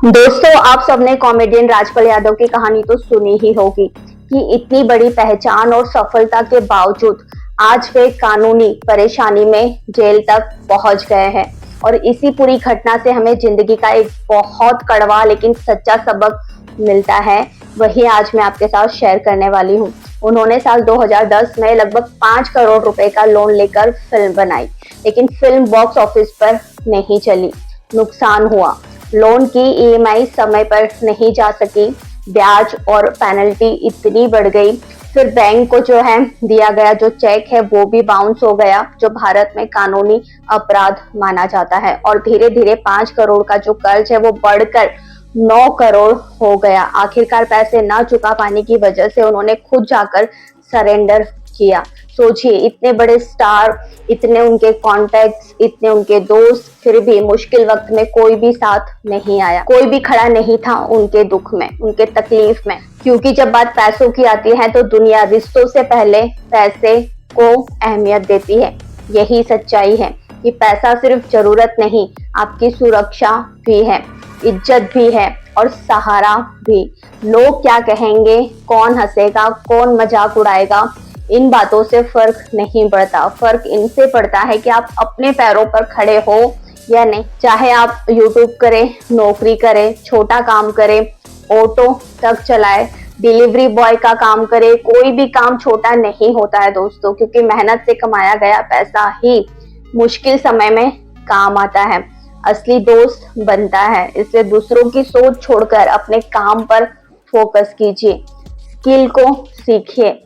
दोस्तों, आप सबने कॉमेडियन राजपाल यादव की कहानी तो सुनी ही होगी कि इतनी बड़ी पहचान और सफलता के बावजूद आज वे कानूनी परेशानी में जेल तक पहुंच गए हैं। और इसी पूरी घटना से हमें जिंदगी का एक बहुत कड़वा लेकिन सच्चा सबक मिलता है, वही आज मैं आपके साथ शेयर करने वाली हूँ। उन्होंने साल 2010 में लगभग 5 करोड़ रुपए का लोन लेकर फिल्म बनाई, लेकिन फिल्म बॉक्स ऑफिस पर नहीं चली, नुकसान हुआ। लोन की ईएमआई समय पर नहीं जा सकी, ब्याज और पेनल्टी इतनी बढ़ गई, फिर बैंक को जो है दिया गया जो चेक है वो भी बाउंस हो गया, जो भारत में कानूनी अपराध माना जाता है। और धीरे धीरे 5 करोड़ का जो कर्ज है वो बढ़कर 9 करोड़ हो गया। आखिरकार पैसे ना चुका पाने की वजह से उन्होंने खुद जाकर सरेंडर किया। सोचिए, इतने बड़े स्टार, इतने उनके कॉन्टैक्ट्स, इतने उनके दोस्त, फिर भी मुश्किल वक्त में कोई भी साथ नहीं आया, कोई भी खड़ा नहीं था उनके दुख में, उनके तकलीफ में। क्योंकि जब बात पैसों की आती है तो दुनिया रिश्तों से पहले पैसे को अहमियत देती है। यही सच्चाई है कि पैसा सिर्फ जरूरत नहीं, आपकी सुरक्षा भी है, इज्जत भी है और सहारा भी। लोग क्या कहेंगे, कौन हंसेगा, कौन मजाक उड़ाएगा, इन बातों से फर्क नहीं पड़ता। फर्क इनसे पड़ता है कि आप अपने पैरों पर खड़े हो या नहीं। चाहे आप यूट्यूब करें, नौकरी करें, छोटा काम करें, ऑटो तक चलाए, डिलीवरी बॉय का काम करे, कोई भी काम छोटा नहीं होता है दोस्तों, क्योंकि मेहनत से कमाया गया पैसा ही मुश्किल समय में काम आता है, असली दोस्त बनता है। इसलिए दूसरों की सोच छोड़कर अपने काम पर फोकस कीजिए, स्किल को सीखिए,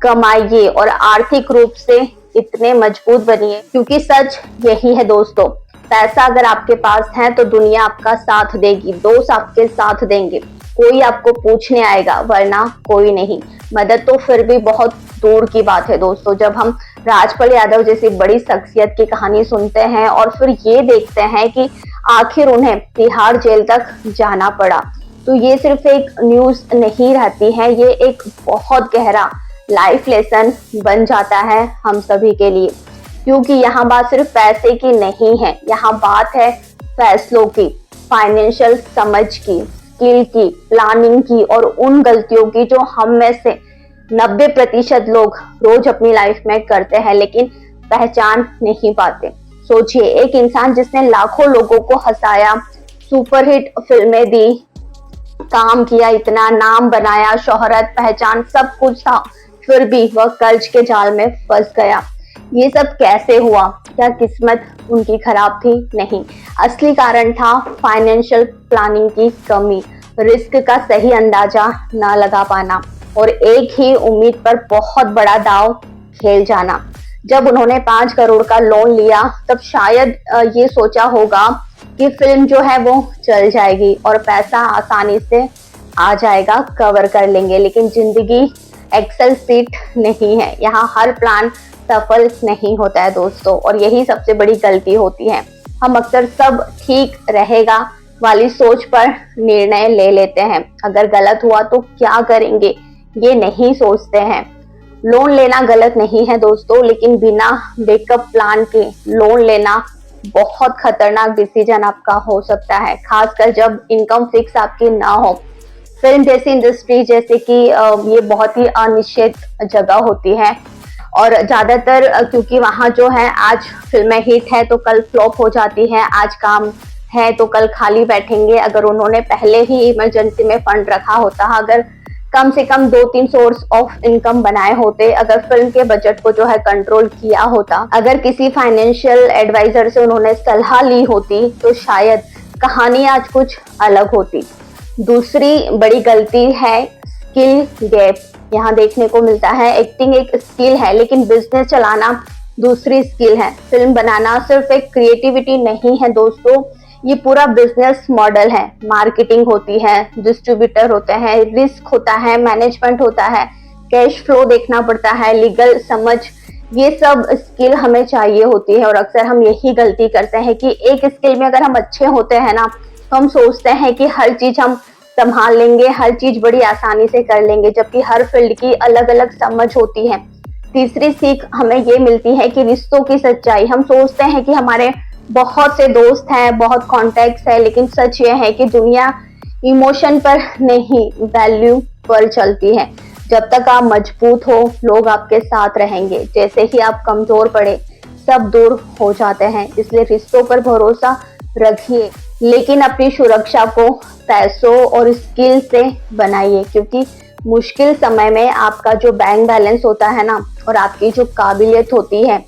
कमाइए और आर्थिक रूप से इतने मजबूत बनिए। क्योंकि सच यही है दोस्तों, पैसा अगर आपके पास है तो दुनिया आपका साथ देगी, दोस्त आपके साथ देंगे, कोई आपको पूछने आएगा, वरना कोई नहीं। मदद तो फिर भी बहुत दूर की बात है दोस्तों। जब हम राजपाल यादव जैसी बड़ी शख्सियत की कहानी सुनते हैं और फिर ये देखते हैं कि आखिर उन्हें तिहाड़ जेल तक जाना पड़ा, तो ये सिर्फ एक न्यूज नहीं रहती है, ये एक बहुत गहरा लाइफ लेसन बन जाता है हम सभी के लिए। क्योंकि यहाँ बात सिर्फ पैसे की नहीं है, यहाँ बात है फैसलों की, फाइनेंशियल समझ की, स्किल की, प्लानिंग की और उन गलतियों की जो हम में से 90% लोग रोज अपनी लाइफ में करते हैं लेकिन पहचान नहीं पाते। सोचिए, एक इंसान जिसने लाखों लोगों को हंसाया, सुपरहिट फिल्में दी, काम किया, इतना नाम बनाया, शोहरत, पहचान सब कुछ था, फिर भी वह कर्ज के जाल में फंस गया। ये सब कैसे हुआ? क्या किस्मत उनकी खराब थी? नहीं, असली कारण था फाइनेंशियल प्लानिंग की कमी, रिस्क का सही अंदाजा ना लगा पाना और एक ही उम्मीद पर बहुत बड़ा दाव खेल जाना। जब उन्होंने 5 करोड़ का लोन लिया तब शायद ये सोचा होगा कि फिल्म जो है वो चल जाएगी और पैसा आसानी से आ जाएगा, कवर कर लेंगे। लेकिन जिंदगी एक्सेल सीट नहीं है, यहाँ हर प्लान सफल नहीं होता है दोस्तों, और यही सबसे बड़ी गलती होती है। हम अक्सर सब ठीक रहेगा वाली सोच पर निर्णय ले लेते हैं, अगर गलत हुआ तो क्या करेंगे ये नहीं सोचते हैं। लोन लेना गलत नहीं है दोस्तों, लेकिन बिना बैकअप प्लान के लोन लेना बहुत खतरनाक डिसीजन आपका हो सकता है, खासकर जब इनकम फिक्स आपकी ना हो। फिल्म जैसी इंडस्ट्री जैसे कि ये बहुत ही अनिश्चित जगह होती है और ज्यादातर क्योंकि वहाँ जो है आज फिल्में हिट है तो कल फ्लॉप हो जाती है, आज काम है तो कल खाली बैठेंगे। अगर उन्होंने पहले ही इमरजेंसी में फंड रखा होता, अगर कम से कम 2-3 सोर्स ऑफ इनकम बनाए होते, अगर फिल्म के बजट को जो है कंट्रोल किया होता, अगर किसी फाइनेंशियल एडवाइजर से उन्होंने सलाह ली होती, तो शायद कहानी आज कुछ अलग होती। दूसरी बड़ी गलती है स्किल गैप। यहाँ देखने को मिलता है एक्टिंग एक स्किल है लेकिन बिजनेस चलाना दूसरी स्किल है। फिल्म बनाना सिर्फ एक क्रिएटिविटी नहीं है दोस्तों, ये पूरा बिजनेस मॉडल है। मार्केटिंग होती है, डिस्ट्रीब्यूटर होते हैं, रिस्क होता है, मैनेजमेंट होता है, कैश फ्लो देखना पड़ता है, लीगल समझ, ये सब स्किल हमें चाहिए होती है। और अक्सर हम यही गलती करते हैं कि एक स्किल में अगर हम अच्छे होते हैं ना, तो हम सोचते हैं कि हर चीज हम संभाल लेंगे, हर चीज बड़ी आसानी से कर लेंगे, जबकि हर फील्ड की अलग अलग समझ होती है। तीसरी सीख हमें ये मिलती है कि रिश्तों की सच्चाई। हम सोचते हैं कि हमारे बहुत से दोस्त हैं, बहुत कॉन्टेक्ट्स है, लेकिन सच ये है कि दुनिया इमोशन पर नहीं, वैल्यू पर चलती है। जब तक आप मजबूत हो, लोग आपके साथ रहेंगे। जैसे ही आप कमजोर पड़े, सब दूर हो जाते हैं। इसलिए रिश्तों पर भरोसा रखिए, लेकिन अपनी सुरक्षा को पैसों और स्किल से बनाइए, क्योंकि मुश्किल समय में आपका जो बैंक बैलेंस होता है ना, और आपकी जो काबिलियत होती है,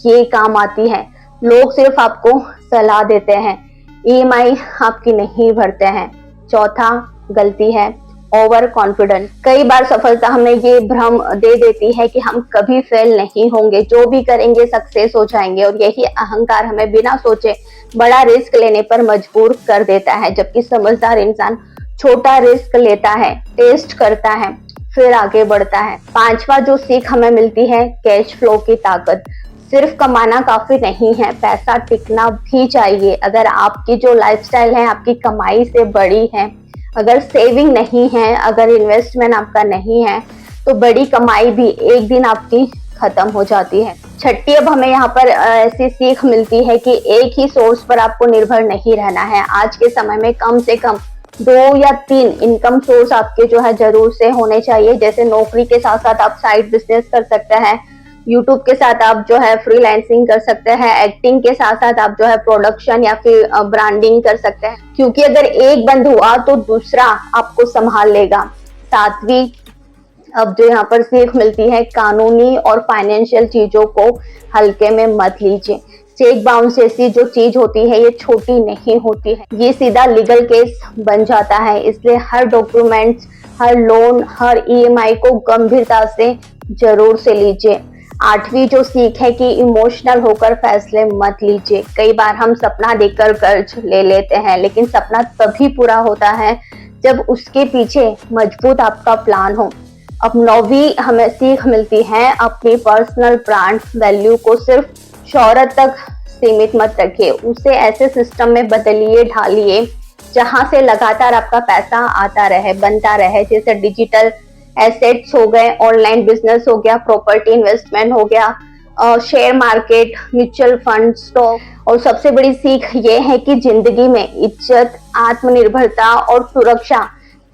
ये काम आती है। लोग सिर्फ आपको सलाह देते हैं, ईएमआई आपकी नहीं भरते हैं। चौथा गलती है ओवर कॉन्फिडेंस। कई बार सफलता हमें ये भ्रम दे देती है कि हम कभी फेल नहीं होंगे, जो भी करेंगे सक्सेस हो जाएंगे, और यही अहंकार हमें बिना सोचे बड़ा रिस्क लेने पर मजबूर कर देता है। जबकि समझदार इंसान छोटा रिस्क लेता है, टेस्ट करता है, फिर आगे बढ़ता है। पांचवा जो सीख हमें मिलती है, कैश फ्लो की ताकत। सिर्फ कमाना काफी नहीं है, पैसा टिकना भी चाहिए। अगर आपकी जो लाइफस्टाइल है आपकी कमाई से बड़ी है, अगर सेविंग नहीं है, अगर इन्वेस्टमेंट आपका नहीं है, तो बड़ी कमाई भी एक दिन आपकी खत्म हो जाती है। छठी अब हमें यहाँ पर ऐसी सीख मिलती है कि एक ही सोर्स पर आपको निर्भर नहीं रहना है। आज के समय में कम से कम 2 या 3 इनकम सोर्स आपके जो है जरूर से होने चाहिए। जैसे नौकरी के साथ साथ आप साइड बिजनेस कर सकते हैं, यूट्यूब के साथ आप जो है फ्रीलांसिंग कर सकते हैं, एक्टिंग के साथ साथ आप जो है प्रोडक्शन या फिर ब्रांडिंग कर सकते हैं, क्योंकि अगर एक बंद हुआ तो दूसरा आपको संभाल लेगा। सातवीं अब जो यहाँ पर सीख मिलती है, कानूनी और फाइनेंशियल चीजों को हल्के में मत लीजिए। चेक बाउंस जैसी जो चीज होती है ये छोटी नहीं होती है, ये सीधा लीगल केस बन जाता है। इसलिए हर डॉक्यूमेंट्स, हर लोन, हर ईएमआई को गंभीरता से जरूर से लीजिए। आठवीं जो सीख है कि इमोशनल होकर फैसले मत लीजिए। कई बार हम सपना देखकर कर्ज ले लेते हैं, लेकिन सपना तभी पूरा होता है जब उसके पीछे मजबूत आपका प्लान हो। अब नौवीं हमें सीख मिलती है, अपनी पर्सनल ब्रांड वैल्यू को सिर्फ शोहरत तक सीमित मत रखिए, उसे ऐसे सिस्टम में बदलिए, ढालिए जहां से लगातार आपका पैसा आता रहे, बनता रहे। जैसे डिजिटल एसेट्स हो गए, ऑनलाइन बिजनेस हो गया, प्रॉपर्टी इन्वेस्टमेंट हो गया, share market, mutual fund, stock. और सबसे बड़ी सीख ये है कि जिंदगी में इज्जत, आत्मनिर्भरता और सुरक्षा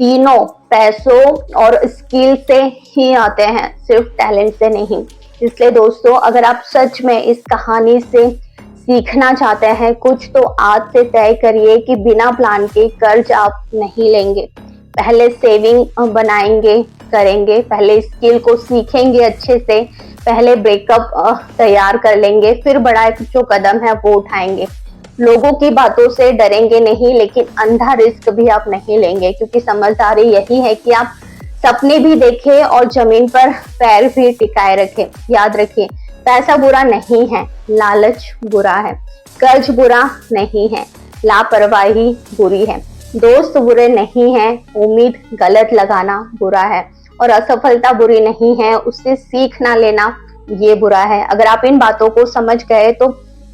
तीनों पैसों और स्किल से ही आते हैं, सिर्फ टैलेंट से नहीं। इसलिए दोस्तों, अगर आप सच में इस कहानी से सीखना चाहते हैं कुछ, तो आज से तय करिए कि बिना प्लान के कर्ज आप नहीं लेंगे। पहले सेविंग बनाएंगे, करेंगे, पहले स्किल को सीखेंगे अच्छे से, पहले ब्रेकअप तैयार कर लेंगे, फिर बड़ा जो कदम है वो उठाएंगे। लोगों की बातों से डरेंगे नहीं, लेकिन अंधा रिस्क भी आप नहीं लेंगे, क्योंकि समझदारी यही है कि आप सपने भी देखें और जमीन पर पैर भी टिकाए रखें। याद रखिए, पैसा बुरा नहीं है, लालच बुरा है, कर्ज बुरा नहीं है, लापरवाही बुरी है, दोस्त बुरे नहीं है, उम्मीद गलत लगाना बुरा है, और असफलता बुरी नहीं है, उससे सीख ना लेना ये बुरा है। अगर आप इन बातों को समझ गए तो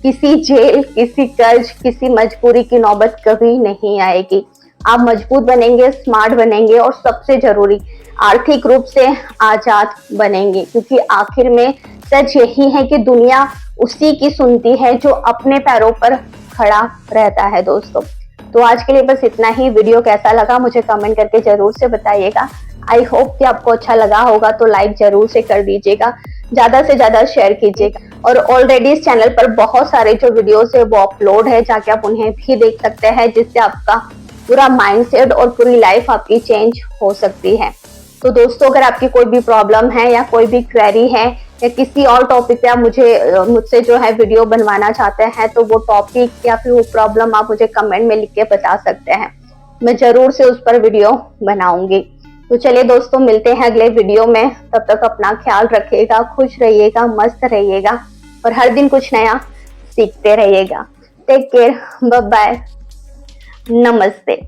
किसी जेल, किसी कर्ज, किसी मजबूरी की नौबत कभी नहीं आएगी। आप मजबूत बनेंगे, स्मार्ट बनेंगे, और सबसे जरूरी आर्थिक रूप से आजाद बनेंगे, क्योंकि आखिर में सच यही है कि दुनिया उसी की सुनती है जो अपने पैरों पर खड़ा रहता है। दोस्तों, तो आज के लिए बस इतना ही। वीडियो कैसा लगा मुझे कमेंट करके जरूर से बताइएगा। आई होप कि आपको अच्छा लगा होगा, तो लाइक जरूर से कर दीजिएगा, ज्यादा से ज्यादा शेयर कीजिएगा। और ऑलरेडी इस चैनल पर बहुत सारे जो वीडियोस है वो अपलोड है, जाके आप उन्हें भी देख सकते हैं, जिससे आपका पूरा माइंडसेट और पूरी लाइफ आपकी चेंज हो सकती है। तो दोस्तों, अगर आपकी कोई भी प्रॉब्लम है या कोई भी क्वेरी है या किसी और टॉपिक पे आप मुझसे जो है वीडियो बनवाना चाहते हैं, तो वो टॉपिक या फिर वो प्रॉब्लम आप मुझे कमेंट में लिख के बता सकते हैं, मैं जरूर से उस पर वीडियो बनाऊंगी। तो चलिए दोस्तों, मिलते हैं अगले वीडियो में। तब तक अपना ख्याल रखिएगा, खुश रहिएगा, मस्त रहिएगा, और हर दिन कुछ नया सीखते रहिएगा। टेक केयर, बाय बाय, नमस्ते।